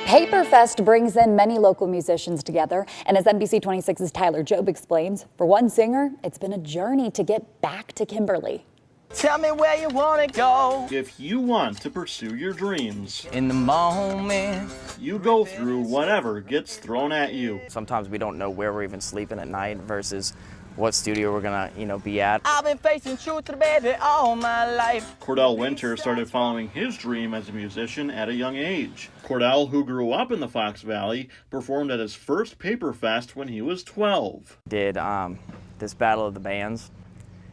Paperfest brings in many local musicians together, and as NBC 26's Tyler Jobe explains, for one singer, it's been a journey to get back to Kimberly. Tell me where you want to go. If you want to pursue your dreams, In the moment. you go through whatever gets thrown at you. Sometimes we don't know where we're even sleeping at night versus what studio we're gonna, be at. I've been facing truth to the baby all my life. Cordell Winter started following his dream as a musician at a young age. Cordell, who grew up in the Fox Valley, performed at his first Paperfest when he was 12. Did this battle of the bands.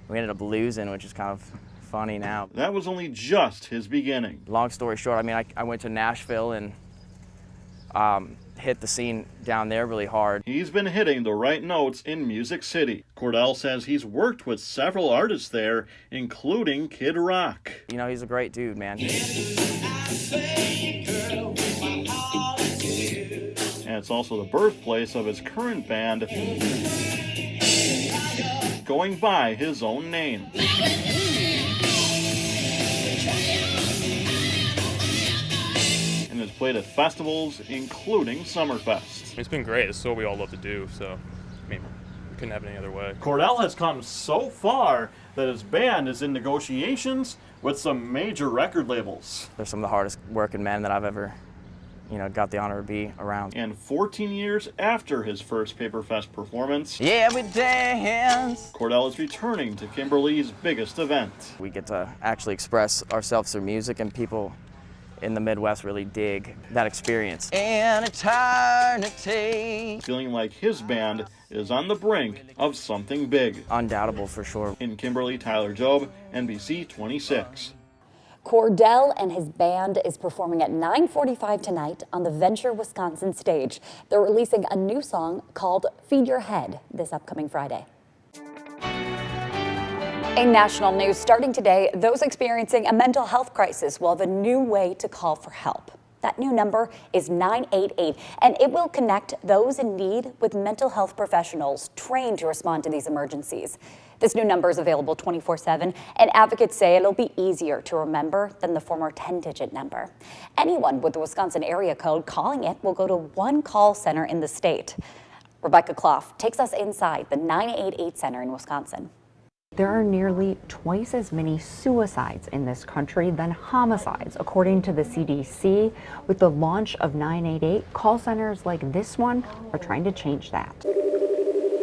We ended up losing, which is kind of funny now. That was only just his beginning. Long story short, I went to Nashville and hit the scene down there really hard. He's been hitting the right notes in Music City. Cordell says he's worked with several artists there, including Kid Rock. He's a great dude, man. And it's also the birthplace of his current band, going by his own name. And has played at festivals, including Summerfest. It's been great. It's what we all love to do, so, we couldn't have it any other way. Cordell has come so far that his band is in negotiations with some major record labels. They're some of the hardest working men that I've ever, got the honor to be around. And 14 years after his first Paperfest performance, Yeah, we dance. Cordell is returning to Kimberly's biggest event. We get to actually express ourselves through music, and people in the Midwest really dig that experience. In eternity. Feeling like his band is on the brink of something big. Undoubtable for sure. In Kimberly, Tyler Jobe, NBC 26. Cordell and his band is performing at 9:45 tonight on the Venture, Wisconsin stage. They're releasing a new song called Feed Your Head this upcoming Friday. In national news, starting today, those experiencing a mental health crisis will have a new way to call for help. That new number is 988, and it will connect those in need with mental health professionals trained to respond to these emergencies. This new number is available 24/7, and advocates say it'll be easier to remember than the former 10-digit number. Anyone with the Wisconsin area code calling it will go to one call center in the state. Rebecca Clough takes us inside the 988 Center in Wisconsin. There are nearly twice as many suicides in this country than homicides, according to the CDC. With the launch of 988, call centers like this one are trying to change that.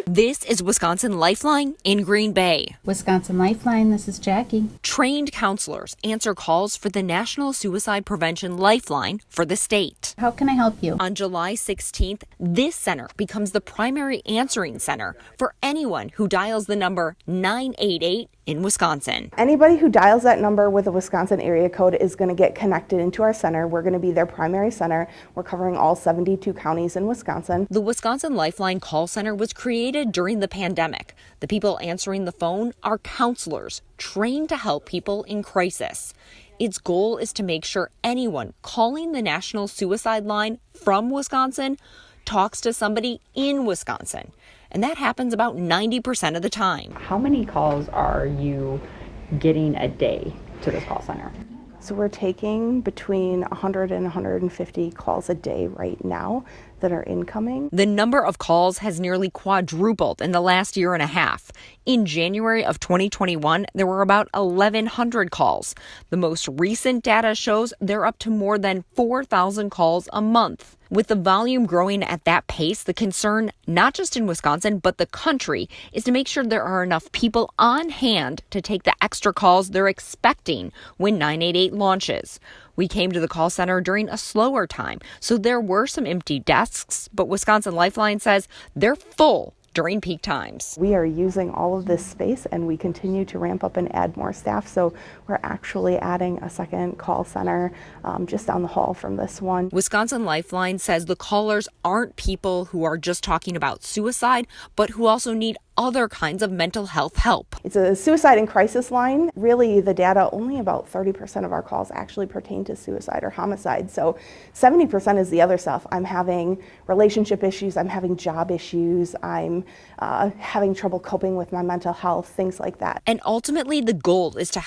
This is Wisconsin Lifeline in Green Bay. Wisconsin Lifeline, this is Jackie. Trained counselors answer calls for the National Suicide Prevention Lifeline for the state. How can I help you? On July 16th, this center becomes the primary answering center for anyone who dials the number 988 in Wisconsin. Anybody who dials that number with a Wisconsin area code is going to get connected into our center. We're going to be their primary center. We're covering all 72 counties in Wisconsin. The Wisconsin Lifeline call center was created during the pandemic. The people answering the phone are counselors trained to help people in crisis. Its goal is to make sure anyone calling the National Suicide Line from Wisconsin talks to somebody in Wisconsin. And that happens about 90% of the time. How many calls are you getting a day to this call center? So we're taking between 100 and 150 calls a day right now that are incoming. The number of calls has nearly quadrupled in the last year and a half. In January of 2021, there were about 1,100 calls. The most recent data shows they're up to more than 4,000 calls a month. With the volume growing at that pace, the concern, not just in Wisconsin, but the country, is to make sure there are enough people on hand to take the extra calls they're expecting when 988 launches. We came to the call center during a slower time, so there were some empty desks, but Wisconsin Lifeline says they're full during peak times. We are using all of this space and we continue to ramp up and add more staff. So we're actually adding a second call center just down the hall from this one. Wisconsin Lifeline says the callers aren't people who are just talking about suicide, but who also need other kinds of mental health help. It's a suicide and crisis line. Really, the data, only about 30% of our calls actually pertain to suicide or homicide. So 70% is the other stuff. I'm having relationship issues, I'm having job issues, I'm having trouble coping with my mental health, things like that. And ultimately, the goal is to